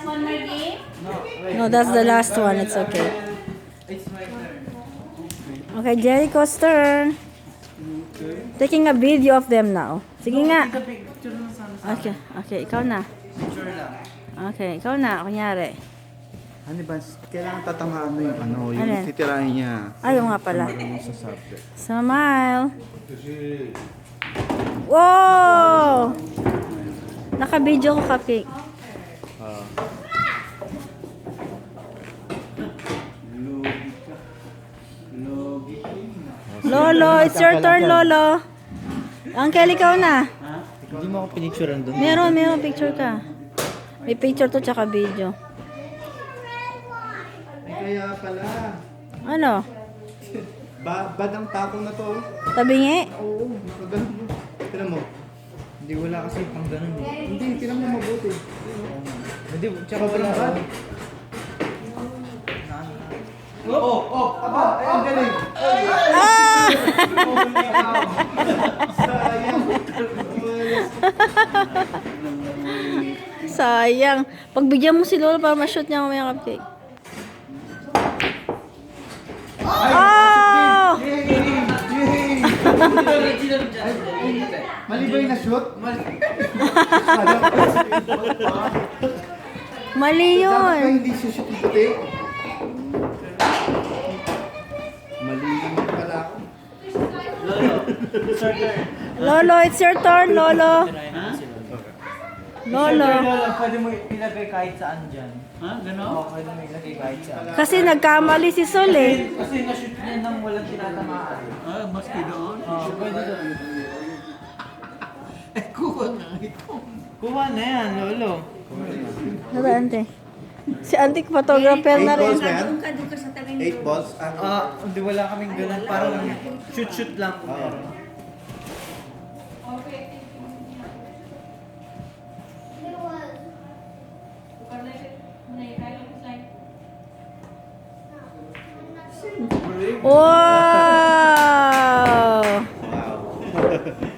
one more game? No, that's the last one. It's okay. It's my turn. Okay, Jericho's turn. Taking a video of them now. Sige nga. Take a picture na sana. Okay, okay, ikaw na. Picture lang. Okay, ikaw na, kunyari. Ano ba? Kailangan tatamaan mo yung ano, yung Alin? titirahin niya. Ayaw nga pala. Marunong sa subject. Smile. Wow! Naka-video ko, Cupcake. Lolo, it's your turn, Lolo. Uncle, ikaw na. Hindi mo ako pinicturean doon. Meron picture ka. May picture to tsaka video. Ay, kaya pala. Ano? Badang takong na to. Tabingi? Oo, nakaganon mo. Tinan mo. Hindi wala kasi pang ganun eh. Hindi, tinan mo mabuti. Hindi, tsaka wala. Bad. Aba, ay, ang galing. Ah! Sayang. Pagbigyan mo si Lolo para ma-shoot niya mamaya, Cupcake. Oh! Mali ba yung na-shoot? Mali Dapat ba yun. hindi shoot yung puti? Mali naman pala ako. Lolo, it's your turn, Lolo. Lolo. Pwede mo ilagay kahit saan dyan. Ha? Gano'n? Oo, pwede mo ilagay kahit saan. Kasi nagkamali si Sol eh. Kasi na-shoot niya nang walang tinatamaan. Ah, maski doon? Oo, pwede doon. Eh, kuha na ito. Kuha na yan, Lolo. Ano ante? Si Antique photographer na 8 rin. balls ba yan? Doon ka sa taring 8 balls? Ano? Hindi wala kaming ganun. Parang shoot-shoot lang kung meron. Wow!